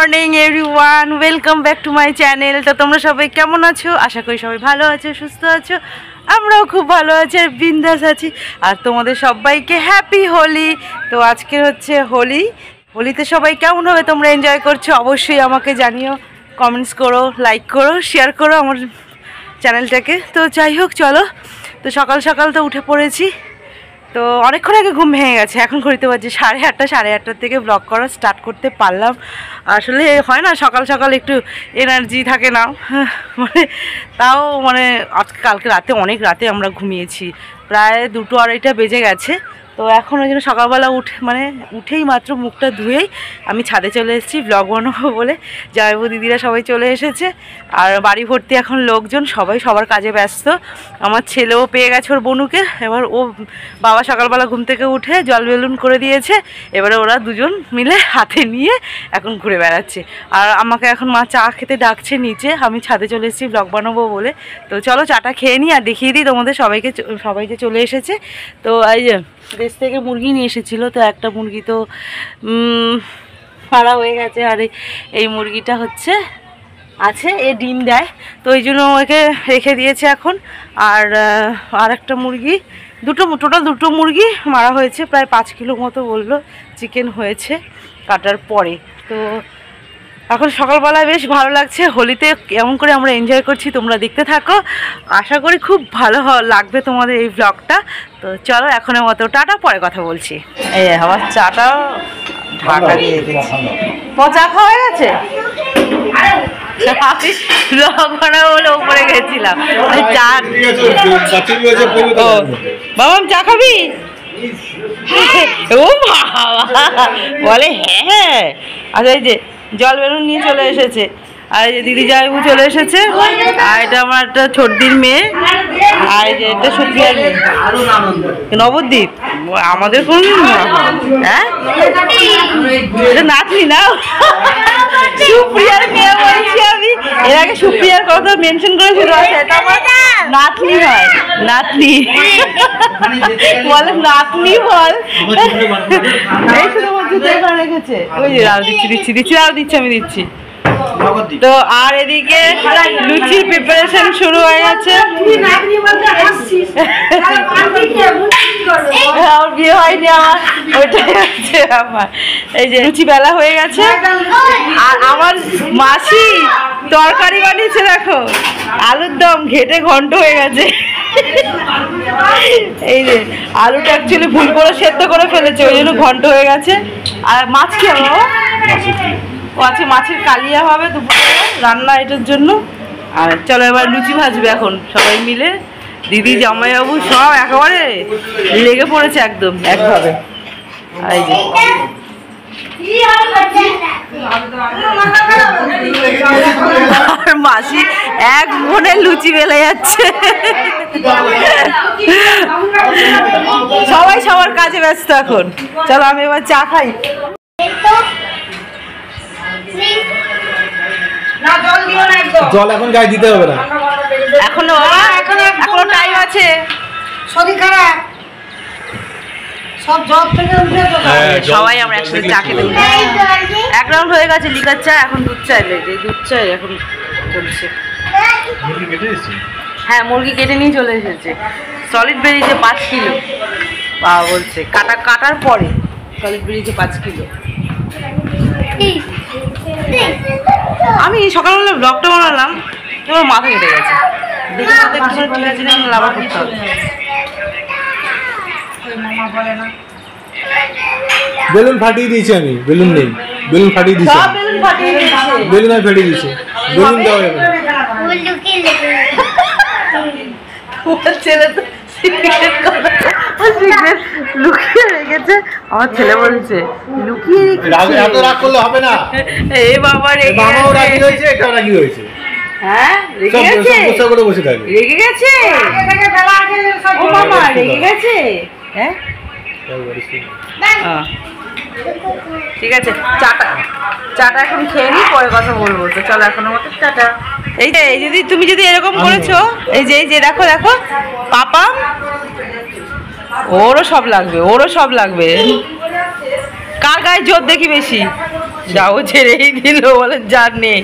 Morning everyone, welcome back to my channel. তো তোমরা সবাই কেমন আছো? আশা করি সবাই ভালো আছো, সুস্থ আছো। আমরাও খুব ভালো আছি আর বিন্দাস আছি। আর তোমাদের সবাইকে হ্যাপি হোলি। তো আজকে হচ্ছে হোলি। হোলিতে সবাই কেমন হবে তোমরা এনজয় করছো অবশ্যই আমাকে জানিও, কমেন্টস করো, লাইক করো, শেয়ার করো আমার চ্যানেলটাকে। তো যাই হোক, চলো। তো সকাল সকাল তো উঠে পড়েছি। তো অনেকক্ষণ আগে ঘুম ভেঙে গেছে, এখন ঘুরতে পারছি 8:30 8:30 থেকে ব্লগ করা স্টার্ট করতে পারলাম। আসলে হয় না সকাল সকাল একটু এনার্জি থাকে না, মানে তাও মানে আজকে কালকে রাতে অনেক রাতে আমরা ঘুমিয়েছি, প্রায় 2টো 2:30 বেজে গেছে। তো এখন ওই জন্য সকালবেলা উঠেই মাত্র মুখটা ধুয়েই আমি ছাদে চলে এসেছি ব্লগ বানাবো বলে। জামাইবু দিদিরা সবাই চলে এসেছে আর বাড়ি ভর্তি এখন লোকজন, সবাই সবার কাজে ব্যস্ত। আমার ছেলেও পেয়ে গেছে ওর বনুকে, এবার ও বাবা সকালবেলা ঘুম থেকে উঠে জল বেলুন করে দিয়েছে, এবারে ওরা দুজন মিলে হাতে নিয়ে এখন ঘুরে বেড়াচ্ছে। আর আমাকে এখন মা চা খেতে ডাকছে নিচে, আমি ছাদে চলে এসেছি ব্লগ বানাবো বলে। তো চলো চাটা খেয়ে নিই আর দেখিয়ে দিই তোমাদের সবাই যে চলে এসেছে। তো এই যে দেশ থেকে মুরগি নিয়ে এসেছিলো, তো একটা মুরগি তো ফাড়া হয়ে গেছে, আর এই মুরগিটা হচ্ছে আছে, এ ডিম দেয়, তো ওই জন্য ওকে রেখে দিয়েছে এখন। আর একটা মুরগি, টোটাল দুটো মুরগি মারা হয়েছে, প্রায় 5 কিলো মতো বললো চিকেন হয়েছে কাটার পরে। তো এখন সকালবেলায় বেশ ভালো লাগছে, হোলিতে কেমন করে আমরা এনজয় করছি তোমরা দেখতে থাকো, আশা করি খুব ভালো লাগবে তোমাদের এই ব্লগটা। তো চলো এখনের মতো টাটা, পরে কথা বলছি। এই আমার চাটাও ঢাকা দিয়ে দিয়েছি। চা খাওয়া হয়ে গেছে? বলে উপরে গেছিলাম বাবা চা খাবি? ও বাবা বলে হ্যাঁ। আচ্ছা, এই যে জল বেলুন নিয়ে চলে এসেছে, আর এই যে দিদি জামাইবু চলে এসেছে, আর এটা আমার একটা ছোটদির মেয়ে, আর এই যে এটা সুপ্রিয়ার মেয়ে নবদ্বীপ। আমাদের কোন হ্যাঁ এটা নাতনি না, সুপ্রিয়ার মেয়ে বলছি আমি। এর আগে সুপ্রিয়ার কথা মেনশন করেছিল, এটা আমার নাতনি হয়, নাতনি বলে, নাতনি বল। এই শুধু রেখেছে, ওই যে আরো দিচ্ছি আমি দিচ্ছি। তো আর এদিকে লুচির প্রিপারেশন শুরু হয়ে গেছে। বিয়ে হয়নি আমার, ওইটাই হচ্ছে আমার। এই যে লুচি বেলা হয়ে গেছে, আর আমার মাসি তরকারি বানিয়েছে, দেখো আলুর দম ঘেটে ঘন্ট হয়ে গেছে। এই যে আলুটা অ্যাকচুয়ালি ভুল করে সেদ্ধ করে ফেলেছে, ওই জন্য ঘন্ট হয়ে গেছে। আর মাছ কি হবে? ও আছে, মাছের কালিয়া হবে দুপুরে রান্না এটার জন্য। আর চলো এবার লুচি ভাজবে এখন সবাই মিলে, দিদি জামাইবাবু সব একেবারে লেগে পড়েছে একদম একভাবে। এই যে আর মাসি এক মনে লুচি বেলে যাচ্ছে, সবাই সবার কাজে ব্যস্ত এখন। চলো আমি এবার চা খাই। জল এখন গায়ে দিতে হবে না, এখনো টাইম আছে। শরীর খারাপ সব জব থেকে উঠে সবাই আমরা একসাথে চা খেতে এক রাউন্ড হয়ে গেছে লিকার চা, এখন দুধ চা এলে, যে দুধ চা এখন চলছে। হ্যাঁ মুরগি কেটে নিয়ে চলে এসেছে, সলিড বেরিয়েছে 5 কিলো। বাবা বলছে কাটার পরে সলিড বেরিয়েছে 5 কিলো। আমি সকালবেলা ব্লগটা বানালাম, এবার মাথা কেটে গেছে, লাভ করতে হবে। বেলুন ফাটিয়ে দিয়েছি আমি, বেলুন নেই, বেলুন ফাটিয়ে দিয়েছি, বেলুন আমি ফাটিয়ে দিয়েছি, বেলুন দেওয়া যাবে না। ছেলে তো লুকিয়ে রেখেছে, আমার ছেলে বলছে লুকিয়ে রাগ করলে হবে না। এই বাবা মামাও রাগি হয়েছে, এটাও রাগি হয়েছে। হ্যাঁ রেগে গেছে, রেগে গেছে, ও মামা রেগে গেছে। হ্যাঁ ঠিক আছে, চাটা এখন খেয়ে নি, পরে কথা বলবো। তো চলো এখনো মতো টাটা। এই যে তুমি যদি এরকম করেছো, এই যে দেখো পাপা, ওরও সব লাগবে, কার গায়ে জোর দেখি বেশি? যাও ছেড়েই দিল, বলে যার নেই।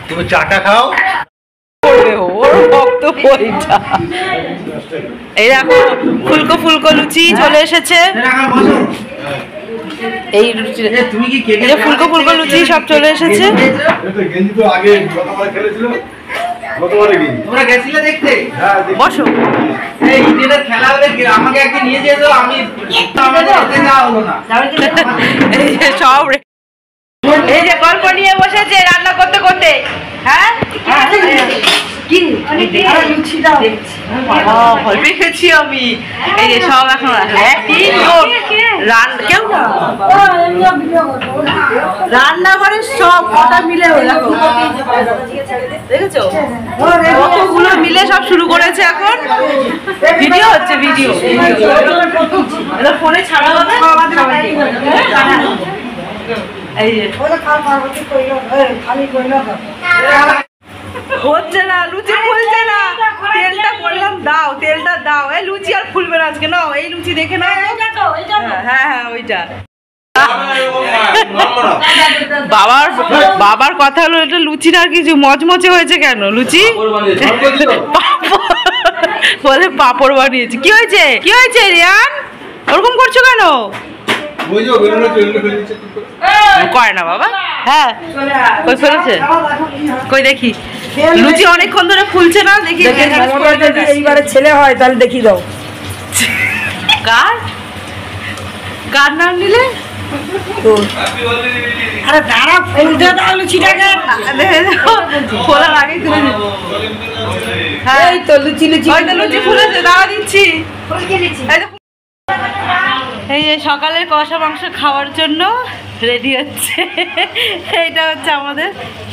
তুমি চাটা খাও। ওর ভক্ত বইটা। এই দেখো ফুলকো ফুলকো লুচি চলে এসেছে। এই লুচি তুমি কি ফুলকো ফুলকো লুচি সব চলে এসেছে। গেঞ্জি তো আগে গতবার খেলেছিল, গতবারে গেঞ্জি তোমরা গেছিলে দেখতে। বসো। এই ইন্ডিয়ার খেলা হলে আমাকে একদিন নিয়ে যেত, আমি আমাদের যেতে যাওয়া হলো না। এই যে সব এই যে গল্প নিয়ে বসেছে রান্না করতে করতে। হ্যাঁ ভয় পেয়েছি আমি। এই যে সব এখন রান্নাঘরে সব কটা মিলে দেখেছো, কতগুলো মিলে সব শুরু করেছে। এখন ভিডিও হচ্ছে, ভিডিও ফোনে ছাড়া হবে। এই যে হচ্ছে না, লুচি ফুলছে না। তেলটা বললাম দাও, তেলটা দাও। এই লুচি আর ফুলবে না আজকে, নাও এই লুচি দেখে নাও। হ্যাঁ হ্যাঁ ওইটা। বাবার কথা হলো এটা লুচির আর কিছু মচমচে হয়েছে কেন? লুচি বলে পাপড় বানিয়েছি। কি হয়েছে, কি হয়েছে রিয়ান, ওরকম করছো কেন? করে না বাবা। হ্যাঁ কই ফেলেছে, কই দেখি। লুচি অনেকক্ষণ ধরে ফুলছে না, দেখি। এইবারে ছেলে হয় তাহলে দেখি দাও। কার কার নাম নিলে? আরে দাঁড়া ফুলতে দাও লুচিটাকে। ফোলার আগেই তুলে নেবো। হ্যাঁ এই তো লুচি লুচি লুচি ফুলেছে, দাঁড়া দিচ্ছি। এই যে সকালের কষা মাংস খাওয়ার জন্য রেডি হচ্ছে। এইটা হচ্ছে আমাদের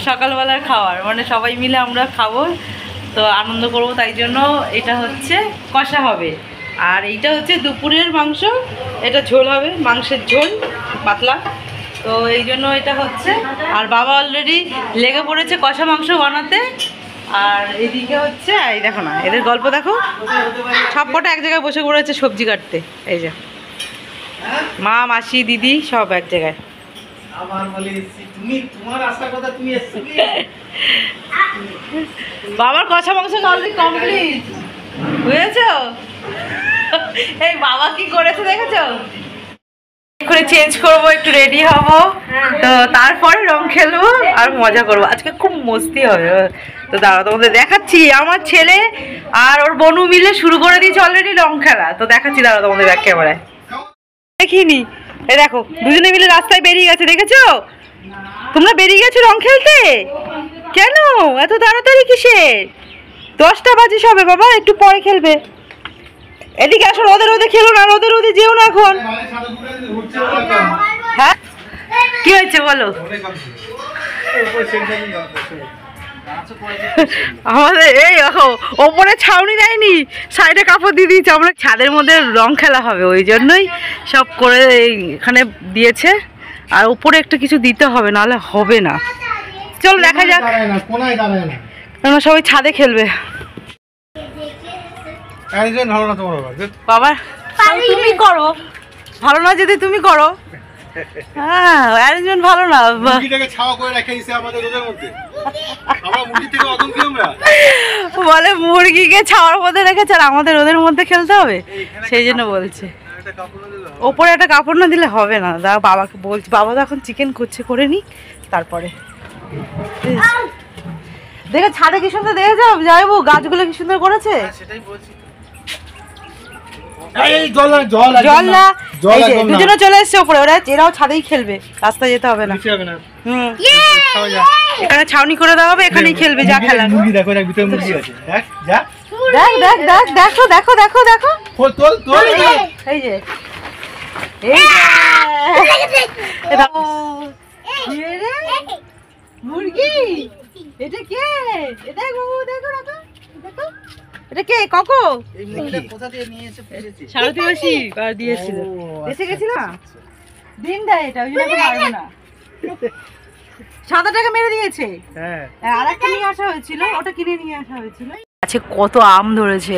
সকালবেলার খাবার, মানে সবাই মিলে আমরা খাবো তো আনন্দ করব, তাই জন্য এটা হচ্ছে কষা হবে। আর এইটা হচ্ছে দুপুরের মাংস, এটা ঝোল হবে, মাংসের ঝোল পাতলা। তো এই জন্য এটা হচ্ছে। আর বাবা অলরেডি লেগে পড়েছে কষা মাংস বানাতে। আর এদিকে হচ্ছে এই দেখো না, এদের গল্প দেখো, সব কটা এক জায়গায় বসে পড়েছে সবজি কাটতে। এই যে মা মাসি দিদি সব এক জায়গায়। বাবার কষা মাংস অলরেডি কমপ্লিট হয়েছে। এই বাবা কি করেছে দেখেছো? করে চেঞ্জ করবো, একটু রেডি হব, তো তারপরে রং খেলবো আর মজা করবো। আজকে খুব মস্তি হবে। তো দাঁড়া তোমাদের দেখাচ্ছি, আমার ছেলে আর ওর বোনু মিলে শুরু করে দিয়েছে অলরেডি রং খেলা। তো দেখাচ্ছি, দাঁড়া তোমাদের ব্যাক ক্যামেরায় দেখিনি। এই দেখো দুজনে মিলে রাস্তায় বেরিয়ে গেছে, দেখেছো? তোমরা বেরিয়ে গেছো রং খেলতে? কেন এত তাড়াতাড়ি কিসের? 10টা বাজে সবে বাবা, একটু পরে খেলবে। এদিকে আসো, রোদে রোদে খেলো না, রোদে রোদে যেও না এখন। হ্যাঁ কি হয়েছে বলো? আমাদের এই দেখো ওপরে ছাউনি দেয়নি, সাইডে কাপড় দিয়ে দিয়েছে। আমরা ছাদের মধ্যে রং খেলা হবে, ওই জন্যই সব করে এখানে দিয়েছে। আর উপরে একটু কিছু দিতে হবে, নাহলে হবে না। চলো দেখা যাক, কেননা সবাই ছাদে খেলবে। বাবা তুমি করো, ভালো না যদি তুমি করো। হ্যাঁ অ্যারেঞ্জমেন্ট ভালো না। বলে মুরগিকে ছাওয়ার মধ্যে রেখেছে আর আমাদের ওদের মধ্যে খেলতে হবে, সেই জন্য বলছে। ওপরে একটা কাপড় না দিলে হবে না। দাঁড়া বাবাকে বলছি, বাবা তো এখন চিকেন করছে, করে নি তারপরে। দেখে ছাদে কি সুন্দর দেখে যাইবো, গাছগুলো কি সুন্দর করেছে। দুজনে চলে এসছে উপরে, ওরা এরাও ছাদেই খেলবে, রাস্তায় যেতে হবে না। এখানে ছাউনি করে দেওয়া হবে, এখানেই খেলবে যা খেলা। দেখ দেখ দেখ দেখো দেখো দেখো দেখো, এই যে মুরগি। এটা কে? এটা দেখো দেখো দেখো, এটা কে? কাকু সারথি মাসি দিয়েছিল, এসে গেছিল। ডিম দেয় এটা, ওই জন্য পারবে না। সাদাটাকে মেরে দিয়েছে। হ্যাঁ আর একটা নিয়ে আসা হয়েছিল, ওটা কিনে নিয়ে আসা হয়েছিল। আচ্ছা কত আম ধরেছে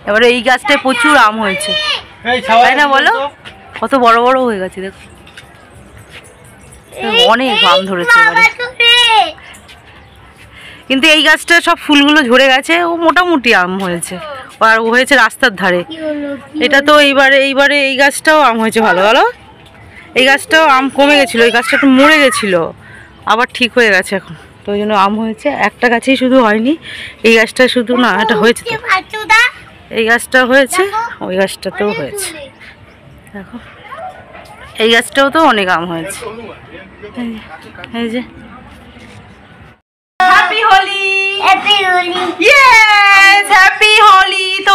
এবারে এই গাছটায় প্রচুর আম হয়েছে, তাই না বলো? কত বড় বড় হয়ে গেছে দেখো, অনেক আম ধরেছে এবারে। কিন্তু এই গাছটা সব ফুলগুলো ঝরে গেছে, ও মোটামুটি আম হয়েছে, আর ও হয়েছে রাস্তার ধারে। এটা তো এইবারে এই গাছটাও আম হয়েছে ভালো ভালো। এই গাছটাও আম কমে গেছিলো, এই গাছটা একটু মরে গেছিলো, আবার ঠিক হয়ে গেছে এখন, তো ওই জন্য আম হয়েছে। একটা গাছেই শুধু হয়নি, এই গাছটা শুধু না, এটা হয়েছে তো, এই গাছটা হয়েছে, ওই গাছটাতেও হয়েছে দেখো, এই গাছটাও তো অনেক আম হয়েছে। এই যে happy Holi, happy Holi, yes happy Holi. তো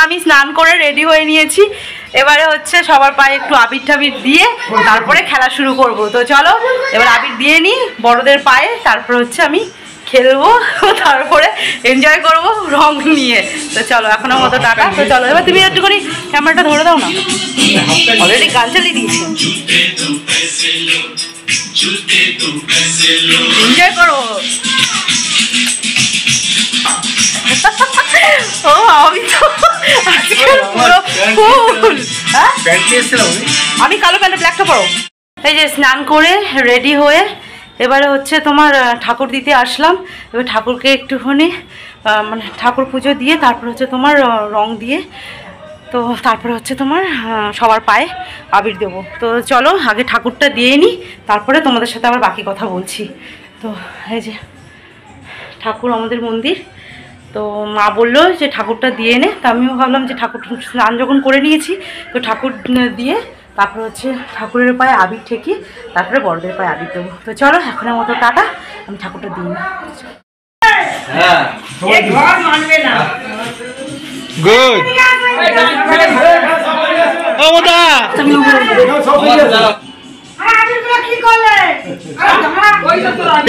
আমি স্নান করে রেডি হয়ে নিয়েছি, এবারে হচ্ছে সবার পায়ে একটু আবির টাবির দিয়ে তারপরে খেলা শুরু করব। তো চলো এবার আবির দিয়ে নিই বড়দের পায়ে, তারপরে হচ্ছে আমি খেলবো, তারপরে এনজয় করব রং নিয়ে। তো চলো এখনো মতো টাটা। তো চলো এবার তুমি একটুখানি ক্যামেরাটা ধরে দাও না, অলরেডি গান চালিয়ে দিয়েছি, এনজয় করো। ও আমি তো আজকাল পুরো ফুল, হ্যাঁ আমি কালো প্যান্টে ব্ল্যাকটা পরো। এই যে স্নান করে রেডি হয়ে এবারে হচ্ছে তোমার ঠাকুর দিতে আসলাম। এবার ঠাকুরকে একটুখানি মানে ঠাকুর পুজো দিয়ে তারপর হচ্ছে তোমার রং দিয়ে, তো তারপরে হচ্ছে তোমার সবার পায়ে আবির দেবো। তো চলো আগে ঠাকুরটা দিয়ে নিই, তারপরে তোমাদের সাথে আবার বাকি কথা বলছি। তো এই যে ঠাকুর আমাদের মন্দির, তো মা বললো যে ঠাকুরটা দিয়ে নে, তো আমিও ভাবলাম যে ঠাকুর স্নান যখন করে নিয়েছি তো ঠাকুর দিয়ে তারপর হচ্ছে ঠাকুরের পায়ে আবির ঠেকিয়ে তারপরে বড়দের পায়ে আবির দেবো। তো চলো এখনের মতো টাটা, আমি ঠাকুরটা দিই না। গুড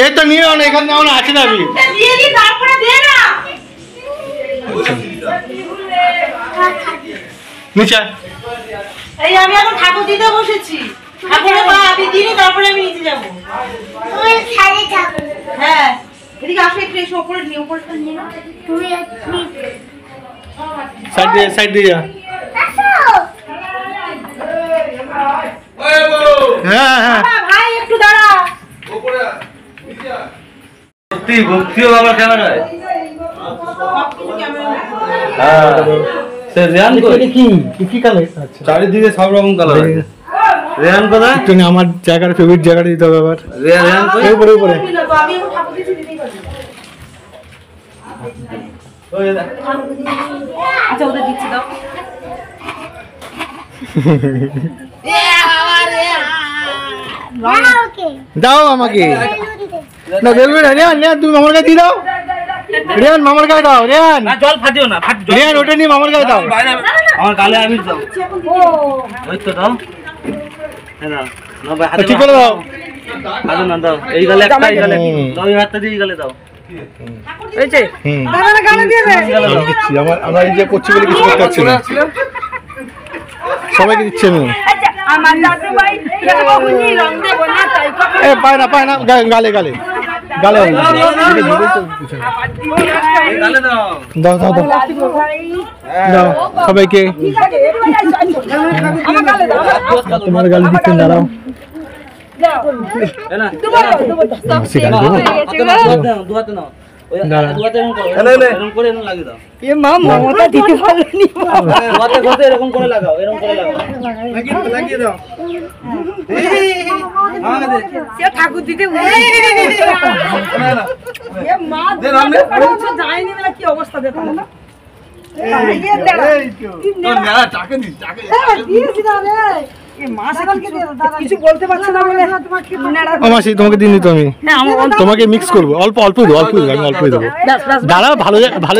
এই তো নিয়ে অনেক এখানে আমার আছে না, আমি নিচে এই আমি এখন ঠাকুর দিতে বসেছি, ঠাকুরের পায়ে আবির দিয়ে তারপরে আমি নিচে যাবো। হ্যাঁ এদিকে আসো, একটু এসে উপরে নিয়ে, উপরটা নিয়ে নাও। সাইড দিয়ে যা। হ্যাঁ হ্যাঁ ভাই একটু দাঁড়া। ভক্তিও বাবার ক্যামেরায়। চারিদিকে সব রকম কালার আছে। রেহান কোথায়? আমার জায়গার ফেভারিট জায়গাটা দিতে হবে আবার। রেহান কোথায়? উপরে উপরে আমি এখন ঠাকুর দিতে দিতেই পারি। আচ্ছা ওদের দিচ্ছি দাও। দাও আমাকে না, বেলবে না রেহান, রেহান তুমি মামার গায়ে দিয়ে দাও, রেহান মামার গায়ে দাও, রেহান জল ফাটিও না, রেহান ওটা নিয়ে মামার গায়ে দাও। আমার গালে আবির দাও, ওই তো দাও, ঠিক করে দাও। হাতে না দাও, এই গালে একটা, এই গালে দাও, এই হাতটা দিয়ে এই গালে দাও। এই যে গালে দিয়ে দে। আমরা এই যে করছি বলে কিছু করতে পারছি না, সবাইকে দিচ্ছি আমি। আমার দাদু ভাই রং দেবো না, তাই পায় না গালে গালে গালে গালে দাও, দাও দাও দাও দাও সবাইকে, তোমার গালে দিচ্ছেন, দাঁড়াও ঠাকুর দিতে যায়নি বলে কি অবস্থা দেখো না। কিছু বলতে পারছে না বলে মাসি তোমাকে দিন দিত, আমি তোমাকে মিক্স করবো, অল্প অল্প দেবো, অল্প দেবো, আমি অল্প দেবো, দাঁড়াও ভালো ভালো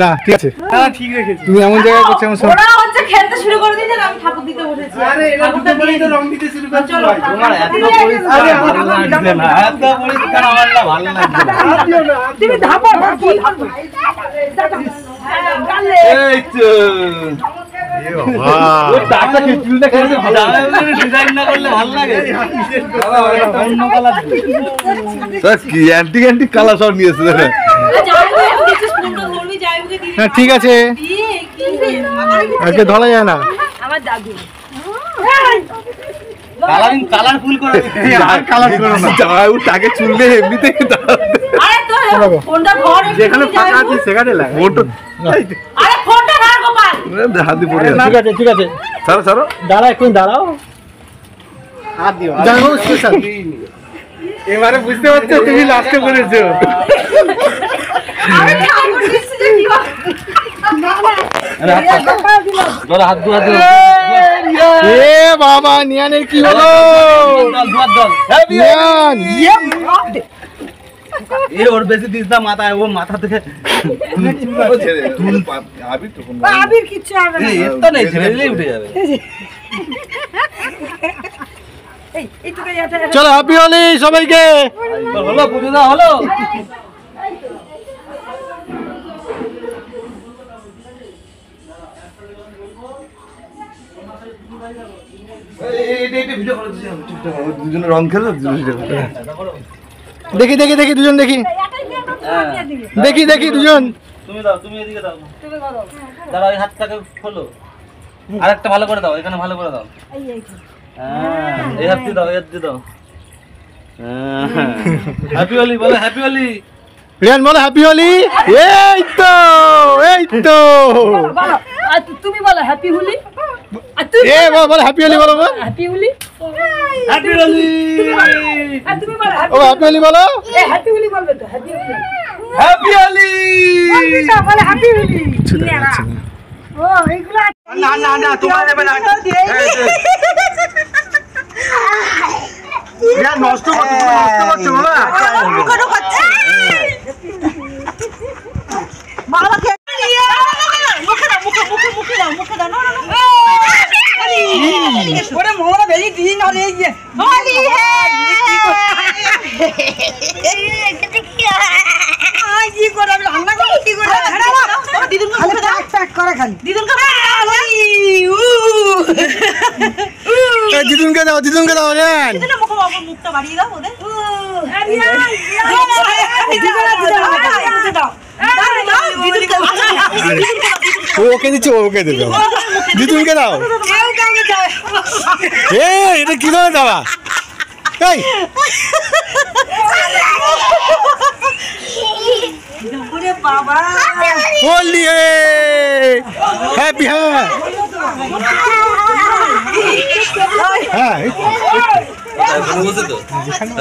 না, ঠিক আছে ঠিক রেখেছি, তুমি এমন জায়গায় করছো আমার সঙ্গে। ওরা হচ্ছে খেলতে শুরু করে দিয়েছে, আমি ঠাকুর দিতে বসেছি। আরে এরা দুটো বলেই তো রং দিতে শুরু করছো, তোমার এত পরিষ্কার ভালো লাগছে না, এত পরিষ্কার আমার না ভালো লাগছে না, তুমি ধাপা কি করবে এই তো ডিজাইন না করলে ভালো লাগে। অন্য কালার কি অ্যান্টিক অ্যান্টিক কালার সব নিয়েছে। হ্যাঁ ঠিক আছে, আজকে ধরা যায় না। আমার দাদু কালারফুল করে কালার করো না, জামাইবাবু টাকে চুললে এমনিতেই আরে তো ফোনটা ঘর যেখানে ফাঁকা আছে সেখানে লাগে। আরে ফোনটা ঘর গোপাল হাতি পড়ে ঠিক আছে ঠিক আছে, ছাড়ো ছাড়ো। দাঁড়া একটু দাঁড়াও। হাত দিও। জামাইবাবু স্পেশাল। এবারে বুঝতে পারছো তুমি লাস্টে করেছো। আমি ঠাকুর দিচ্ছি যে কি হাত ধোয়া দিও। এ বাবা নিয়ানের কি হলো? নিয়ান ওর বেশি দিস না মাথায়, ও মাথা থেকে আবির কিচ্ছু হবে না। তো নেই, ছেড়ে দিলেই উঠে যাবে। এই তো এটা চলো হ্যাপি হোলি সবাইকে। হলো পুজো না হলো। দুজনে রং খেলো। দেখি দেখি দেখি দুজন দেখি দেখি দেখি দুজন। তুমি দাও, তুমি এদিকে দাও। দাঁড়াও, এই হাতটাকে খোলো। আরেকটা ভালো করে দাও, এখানে ভালো করে দাও। এই হাত দিয়ে দাও, এই হাত দিয়ে দাও। হ্যাপি হোলি বলো, হ্যাপি হোলি। রিয়ান বলো হ্যাপি হোলি। এই তো এই তো, বলো আর তুমি বলো হ্যাপি হোলি। আর এ বলো হ্যাপি হোলি বলো। হ্যাপি হোলি। হ্যাপি হোলি। আর তুমি বলো ও হ্যাপি হোলি বলো। এই হ্যাপি হোলি বলবে তো হ্যাপি হোলি। হ্যাপি হোলি। বলে হ্যাপি হোলি। ও এইগুলো না না না, তোমার নেবে না। নষ্ট করছো, নষ্ট করছো বাবা। মুখে খাচ্ছে বাবাকে মুখে দাও, মুখে মুখে মুখে দাও, মুখে দাও। না না না ওরে মোরা বেলি দিন হলে এই যে হোলি হে আই কি করে আমি রান্না করব কি করে দিদুন মুখে দাও, প্যাক করে খালি দিদুন কা হোলি দিদুনকে দাও দিদুনকে দাও রিয়ান। দিদুন মুখে বাবা মুখটা বাড়িয়ে দাও ওদের। আরে দিদুন দাও ওকে দিচ্ছি, ওকে দাও দিদুনকে দাও। এ এটা কি ধরনের দাওয়া? এই বাবা হোলি হে হ্যাপি হ্যাঁ হ্যাঁ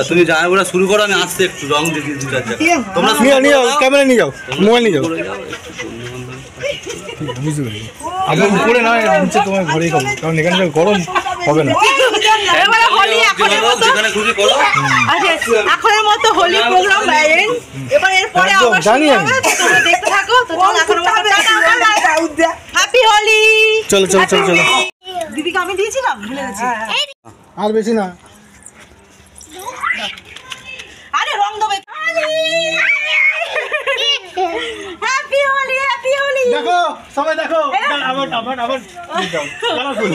তুমি জামাইবাবুরা শুরু করো, আমি আসতে একটু রং দেখি দু চার জায়গা। তোমরা নিয়ে নিয়ে যাও, ক্যামেরা নিয়ে যাও, মোবাইল নিয়ে যাও। আগে উপরে না, নিচে তোমার ঘরেই খাবো, কারণ এখানে গরম হবে না। এবারে হোলি এখনের মতো যেখানে খুশি করো। এখনের মতো হোলি প্রোগ্রাম বাইরেন। এবার এরপরে একদম, আবার জানি শুরু আমি। হবে, তোমরা দেখতে থাকো। তো চলো এখনের মতো হ্যাপি হোলি। চলো চলো চলো চলো, দিদিকে আমি দিয়েছিলাম, ভুলে গেছি। আর বেশি না। আরে রং দেবে। Happy Holi happy Holi. দেখো সবাই দেখো, আবার আবার আবার দাও কালারফুল।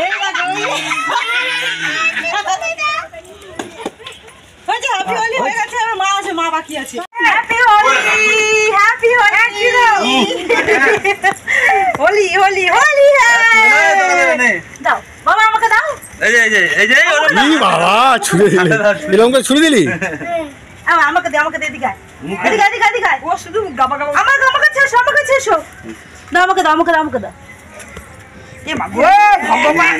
এই দেখো হয়েছে, হ্যাপি হোলি হয়ে গেছে। আমার মা আছে, মা বাকি আছে। হ্যাপি হোলি হ্যাপি হোলি হোলি হোলি হোলি দাও বাবা, আমাকে দাও। এই যে এই যে এই যে ই বাবা ছুড়ে দিলি, এরকম করে ছুড়ে দিলি। আমাকে দে, আমাকে দে, এদিকে আয়। এদিকে এদিকে এদিকে আয়। ও শুধু গাবা গাবা। আমাকে ছেড়ো, আমাকে ছেড়ো। দাও আমাকে দাও, আমাকে দাও, আমাকে দাও। এ মা গো ভগবান,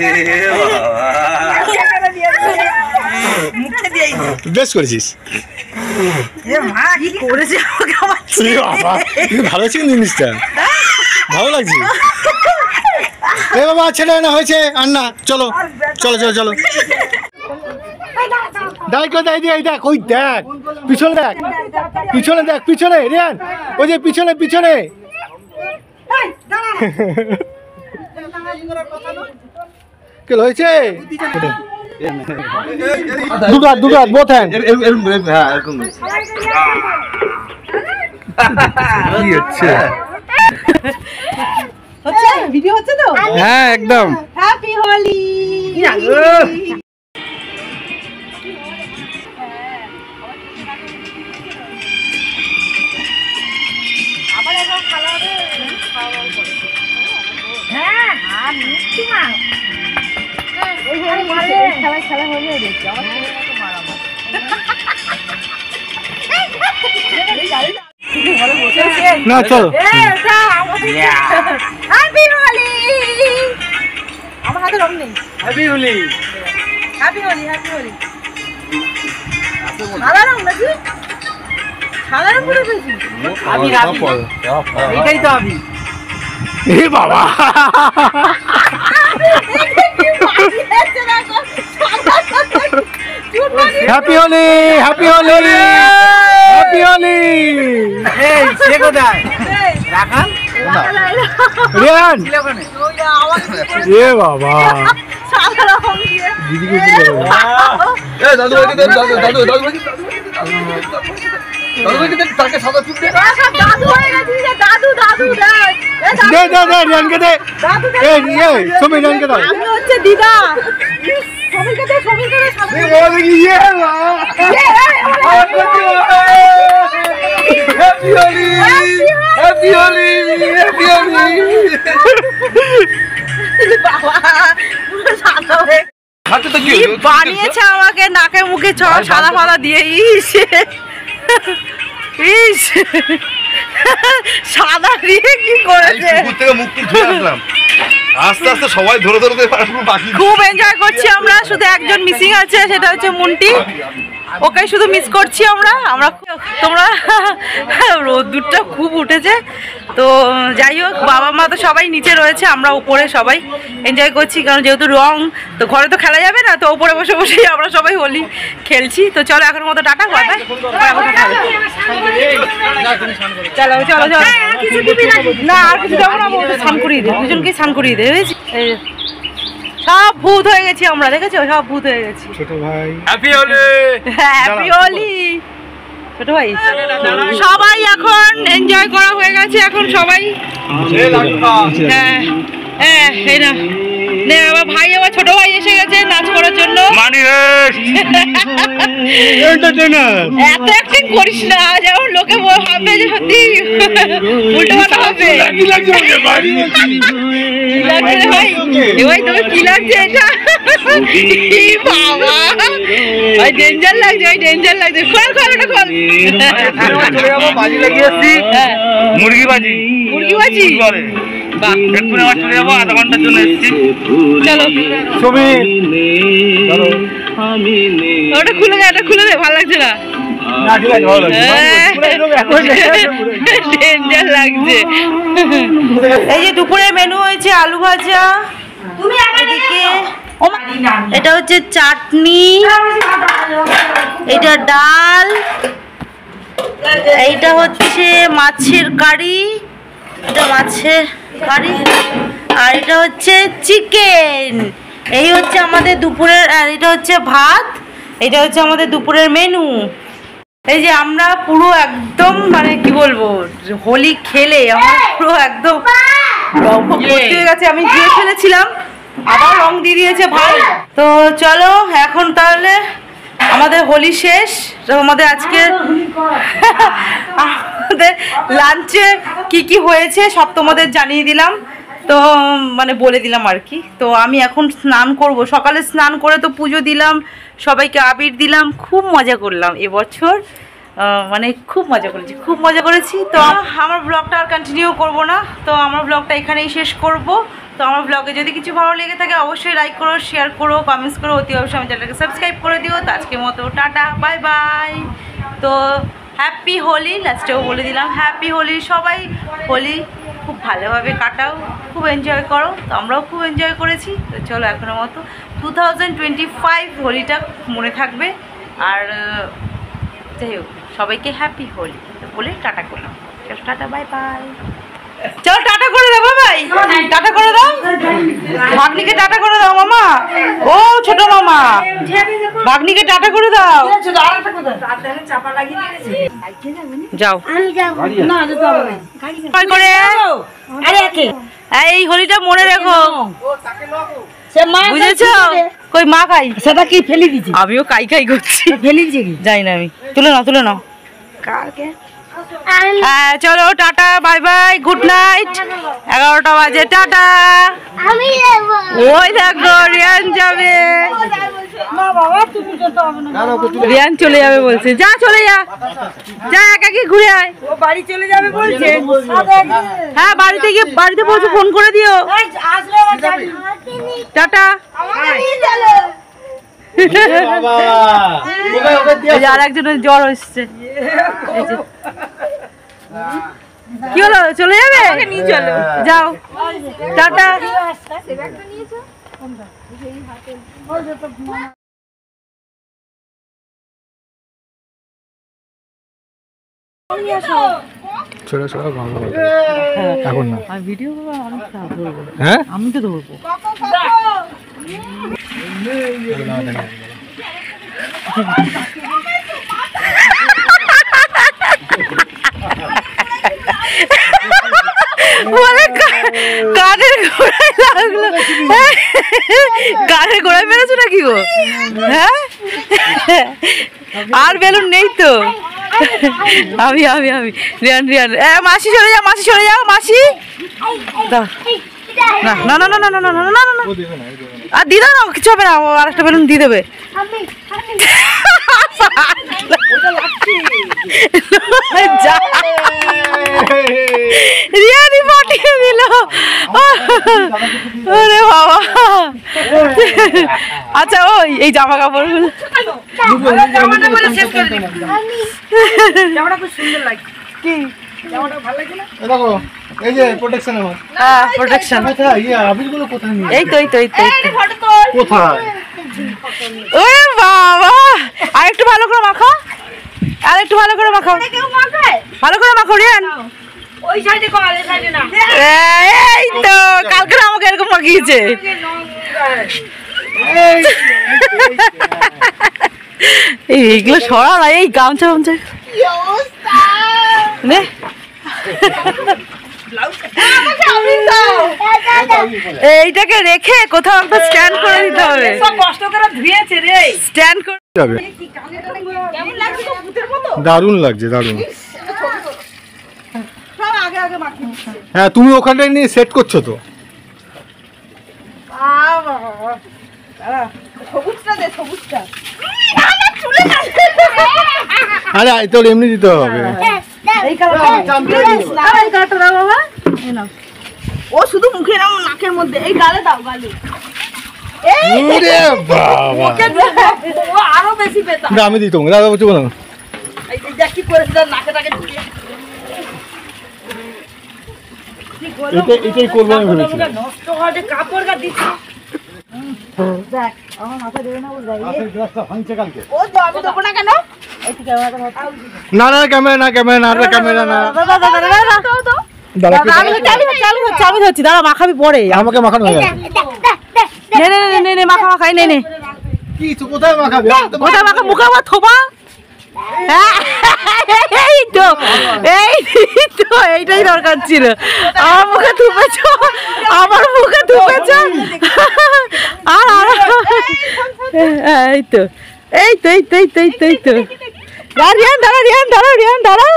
মুখে দিয়ে বেশ করেছিস। এ মা কি করেছে আমাকে আমার ই বাবা কিন্তু ভালো ছিল জিনিসটা, ভালো লাগছে। এ বাবা ছেলে না হয়েছে আর না, চলো চলো চলো চলো। দেখ দেখ দেখ দেখ ওই দেখ পিছনে, দেখ পিছনে, দেখ পিছনে রিয়ান, ওই যে পিছনে পিছনে। কে হয়েছে? দুটো দুটো বোথ হ্যান্ড। হ্যাঁ এরকম কি হচ্ছে? হচ্ছে ভিডিও হচ্ছে তো? হ্যাঁ একদম। হ্যাপি হোলি। আবার একবার খাওয়া হবে, খাওয়া দাওয়া করে। হ্যাঁ আর মিষ্টি মা খেলা হলে দেখছি আমার ছেলেকে মারাবো। না চলো। হ্যাপি হোলি। আমার হাতে রং নেই। Happy Holi. Happy Holi, happy Holi. সাদা রং নাকি? সাদা রং করে ফেলছি। আমি রাবি। এটাই তো আমি। এ বাবা happy Holi, happy Holi, happy Holi. এই সে কোথায়? রাখাল? রিয়ান ছিল ওখানে? এ বাবা সাদা রং দিয়ে। দিদিকে কি বলবো? এ দাদু ভাইকে দেন, দাদু দাদু দাদু ভাইকে দাদু ভাইকে দেন, তাকে সাদা চুপ দে। সব দাদু হয়ে গেছি যে দাদু দাদু দেখ। দে দে দে রিয়ানকে দে। দাদু দেখ। এ সুমি রিয়ানকে দাও। আমি হচ্ছে দিদা। সমীরকে দে, সমীরকে দে, এ বাবা দেখি ইয়ে বাবা। Happy Holi, happy Holi, happy Holi. বাবা পুরো সাদা হয়ে হাতে তো কি কি বানিয়েছে আমাকে নাকে মুখে সাদা ফাদা দিয়ে। ইস ইস সাদা দিয়ে কি করেছে। পুকুর থেকে মুখ ধুয়ে আসলাম, আস্তে আস্তে সবাই ধরে ধরে বাকি। খুব এনজয় করছি আমরা, শুধু একজন মিসিং আছে, সেটা হচ্ছে মুন্টি। ওকে শুধু মিস করছি আমরা। তোমরা রোদ্দুরটা খুব উঠেছে, তো যাই হোক বাবা মা তো সবাই নিচে রয়েছে, আমরা উপরে সবাই এনজয় করছি, কারণ যেহেতু রং তো ঘরে তো খেলা যাবে না, তো উপরে বসে বসেই আমরা সবাই হোলি খেলছি। তো চলো এখন মতো টাটা, কথা চলো চলো চলো। না আর কিছু দেবো না, স্নান করিয়ে দেবে, দুজনকেই স্নান করিয়ে দেবে। সব ভূত হয়ে গেছি আমরা, দেখেছো সব ভূত হয়ে গেছি। ছোট ভাই হ্যাপি হোলি। হ্যাপি হোলি ছোট ভাই। সবাই এখন এনজয় করা হয়ে গেছে, এখন সবাই হ্যাঁ হ্যাঁ এই না নে আমার ভাই, আমার ছোট ভাই এসে গেছে নাচ করার জন্য। এন্টারটেইনার। এত অ্যাক্টিং করিস না, যেমন লোকে ভাববে যে সত্যি উল্টো পাল্টা হবে। কি লাগছে রে ভাই? এ ভাই তোকে কি লাগছে এটা? ই বাবা ভাই ডেঞ্জার লাগছে, ভাই ডেঞ্জার লাগছে। খোল খোল ওটা খোল। বাজি লাগিয়েছি, হ্যাঁ মুরগি বাজি। মুরগি বাজি? বাহ এক্ষুনি আবার চলে যাবো, আধা ঘন্টার জন্য এসেছি। চলো সুমি চলো। ওটা খুলে দে, এটা খুলে দে, ভালো লাগছে না। না ঠিক আছে, ভালো লাগছে। ডেঞ্জার লাগছে। এই যে দুপুরের মেনু হয়েছে আলু ভাজা, এদিকে এটা হচ্ছে চাটনি, এটা ডাল, এইটা হচ্ছে মাছের কারি, এটা মাছের কারি, আর এটা হচ্ছে চিকেন। এই হচ্ছে আমাদের দুপুরের, আর এটা হচ্ছে ভাত। এটা হচ্ছে আমাদের দুপুরের মেনু। এই যে আমরা পুরো একদম মানে কি বলবো, হোলি খেলে আমার পুরো একদম রং ভর্তি হয়ে গেছে। আমি গিয়ে ফেলেছিলাম, আবার রং দিয়ে দিয়েছে ভাই। তো চলো এখন তাহলে আমাদের হোলি শেষ। তো আমাদের আজকে আমাদের লাঞ্চে কি কি হয়েছে সব তোমাদের জানিয়ে দিলাম, তো মানে বলে দিলাম আর কি। তো আমি এখন স্নান করব, সকালে স্নান করে তো পুজো দিলাম, সবাইকে আবির দিলাম, খুব মজা করলাম এবছর, মানে খুব মজা করেছি, খুব মজা করেছি। তো আমার ব্লগটা আর কন্টিনিউ করব না, তো আমার ব্লগটা এখানেই শেষ করব। তো আমার ব্লগে যদি কিছু ভালো লেগে থাকে অবশ্যই লাইক করো, শেয়ার করো, কমেন্টস করো, অতি অবশ্যই আমার চ্যানেলটাকে সাবস্ক্রাইব করে দিও। তো আজকের মতো টাটা, বাই বাই। তো হ্যাপি হোলি, লাস্টেও বলে দিলাম হ্যাপি হোলি। সবাই হোলি খুব ভালোভাবে কাটাও, খুব এনজয় করো। তো আমরাও খুব এনজয় করেছি। তো চলো এখনের মতো 2025 হোলিটা মনে থাকবে। আর যাই হোক সবাইকে হ্যাপি হোলি বলে টাটা করলাম। Tata bye by. চলো টাটা করে দাও ভাই, টাটা করে দাও ভাগ্নিকে, টাটা করে দাও মামা। ও ছোট মামা, ভাগ্নিকে টাটা করে দাও। যাও করে এই হোলিটা মনে রেখো, বুঝেছো? কই মা খাই সেটা কি ফেলে দিছি? আমিও কাই কাই করছি, ফেলে দিছি কি? যাই না আমি। তুলে নাও কালকে হ্যাঁ চলো টাটা বাই বাই গুড নাইট। 11টা বাজে টাটা। ওই দেখো রিয়ান যাবে, রিয়ান চলে যাবে বলছে। যা চলে যা, যা একাকি ঘুরে আয়। ও বাড়ি চলে যাবে বলছে। হ্যাঁ বাড়িতে গিয়ে বাড়িতে পৌঁছে ফোন করে দিও। টাটা। আর একজনের জ্বর হচ্ছে, কি হলো চলে যাবে? যাও টাটা। ছোট ছোট ভালো এখন না আর ভিডিও আমি ধরবো, হ্যাঁ আমি তো ধরবো। বলে কানের গোড়ায় লাগলো, কানের গোড়ায় মেরেছো নাকি গো? হ্যাঁ আর বেলুন নেই তো। আমি আমি আমি রিয়ান রিয়ান মাসি চলে যাও, মাসি চলে যাও, মাসি দাও। না না না না না না না না না, আর দিয়ে দাও না, কিছু হবে না, আর একটা বেলুন দিয়ে দেবে। রিয়ানি পাঠিয়ে দিল, ওরে বাবা। আচ্ছা ওই এই জামা কাপড়গুলো দেখো এই যে প্রোটেকশন আমার। হ্যাঁ প্রোটেকশন কোথায় এই আবিরগুলো কোথায় নিয়ে? এই তো এই তো এই তো কোথায়? ওরে বাবা, আর একটু ভালো করে মাখো, আর একটু ভালো করে মাখো, ভালো করে মাখো রিয়ান। ওই সাইডে কল, এই সাইডে না। এই তো কালকে আমাকে এরকম মাখিয়েছে। এইগুলো সরা না, এই গামছা গামছা নে। এইটাকে রেখে কোথাও একটা স্ট্যান্ড করে দিতে হবে। কষ্ট করে ধুয়েছে রে। স্ট্যান্ড করে যাবে কেমন লাগছে তো ভূতের মতো? দারুণ লাগছে দারুণ। সব আগে আগে মাখিয়ে দিচ্ছে। হ্যাঁ তুমি ওখানটায় নিয়ে সেট করছো তো। সবুজটা দে, সবুজটা। আরে তোর এমনি দিতে হবে। এই কালারটা দাও বাবা। এই নাও। ও শুধু মুখে নাও, নাকের মধ্যে। এই গালে দাও, গালে। ওরে বাবা, ও আরো বেশি পেতাম। না আমি দিই তোমাকে, দাদা বলছি বলো। এই যে কি করেছিল নাকে টাকে ঢুকিয়ে। এটাই করবো আমি ভেবেছিলাম। নষ্ট হয়ে কাপড় গা দিচ্ছি। দেখ আমার মাথা দেবে না, ও যাই। ও তো আমি দেবো না কেন? এই তো ক্যামেরাটা ধর। না না ক্যামেরা না, ক্যামেরা না, ক্যামেরা না। দাদা আমি ধরছি, দাঁড়া মাখাবি পরে। আমাকে মাখানো হয়ে গেছে। নে নে নে নে নে মাখা মাখাই নে নে। কি তুই কোথায় মাখাবি? কোথায় মাখা? মুখে আবার থোপা। এই তো এইটাই দরকার ছিল। আমার মুখে থুপেছ, আমার মুখে থুপেছ। আর এই তো এই তো এই তো এই তো এই তো এই তো। রিয়ান দাঁড়া, রিয়ান দাঁড়া, রিয়ান দাঁড়া।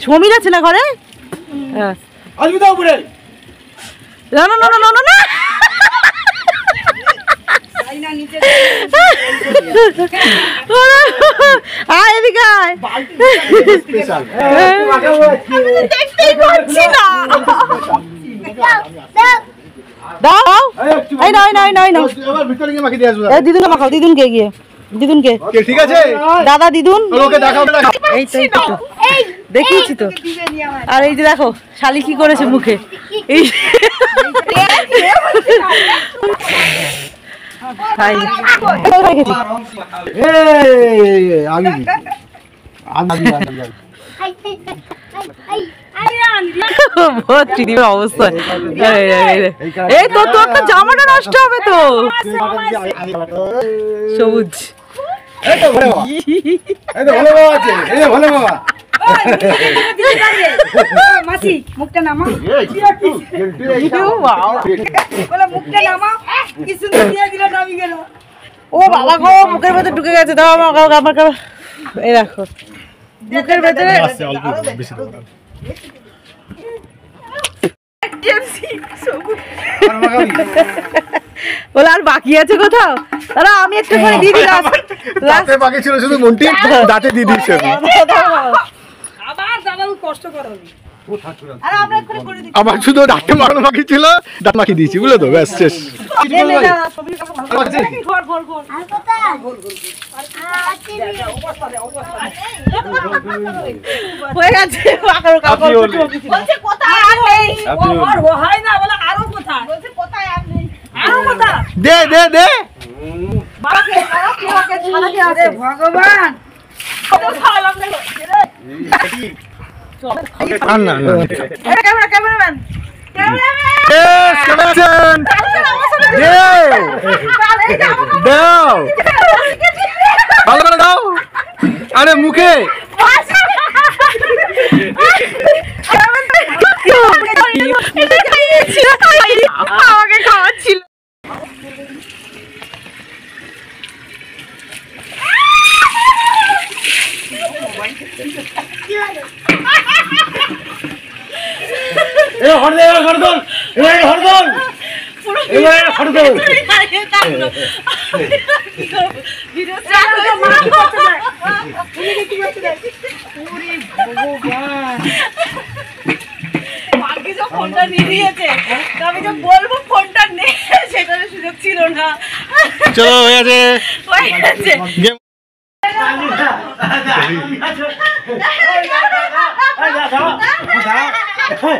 সমীর আছে না ঘরে? আসবি তো উপরে। না না না না না না। আয় এদিকে আয়। দেখতেই পাচ্ছি না। দাও এই নাও নাও নাও নাও। এবার ভিতরে গিয়ে মাখিয়ে দিয়ে আসবো। এই দিদুনকে মাখাও, দিদুনকে গিয়ে, দিদুনকে। কে ঠিক আছে? দাদা দিদুন। ওকে দেখাও দেখাও। এই তো এই তো দেখিয়েছি তো। আর এই যে দেখো শালি কি করেছে মুখে। এই খাই এই আমি ভর্তি দিবে অবস্থা। এই তো তোর তো জামাটা নষ্ট হবে তো। সবুজ এই তো ভালো বাবা আছে, এই যে ভালো বাবা। মাসি মুখটা নামা মুখটা নামা কি সুন্দর দিয়ে দিল নামি গেল। ও বাবা গো মুখের ভেতর ঢুকে গেছে। দাও আমার এই রাখো মুখের ভেতরে। অল্প বেশি দাও। বলে আর বাকি আছে কোথাও? দাঁড়া আমি একটু করে দিয়ে দিলাম। দাঁতে বাকি ছিল শুধু মন্টি, দাঁতে দিয়ে দিয়েছে। আবার দাদা কষ্ট করো। আরে আমরা করে করে দিই। আমার শুধু দাঁতে মারানো বাকি ছিল, দাঁত মাখি দিয়েছি বুঝলে তো, ব্যাস শেষ। হয়ে গেছে বলছে কোথায় আর নেই। ও হয় না বলে আরো কোথায়? বলছে কোথায় আর নেই। আরো কোথায়? দে দে দে। বাবাকে ছাড়াকে আছে ভগবান। কত সালাম দেখো। আর না না। Cameraman Yes, cameraman. দাও ভালো করে দাও। আরে মুখে আমাকে খাওয়াচ্ছিল। ফোনটা নিয়ে দিয়েছে, আমি যে বলবো ফোনটা নেই সেটার সুযোগ ছিল না। চলো হয়ে গেছে হয়ে গেছে। গেম।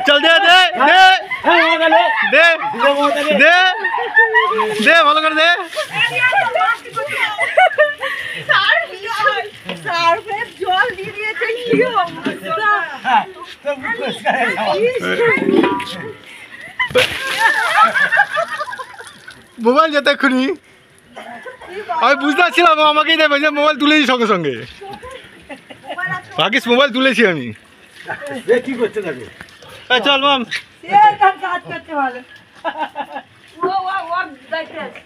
চল দে দে দে দে দে দে ভালো করে দে। সার্ফের জল দিয়ে দিয়েছে, কি অবস্থা। মোবাইল যেতে এক্ষুনি আমি বুঝতে পারছিলাম আমাকেই দেবে যে মোবাইল তুলেছি সঙ্গে সঙ্গে। ভাগ্যিস মোবাইল তুলেছি আমি। কি করছে দেখো। চল মাম। কাজ করতে ভালো। ও দায়িত্ব আছে।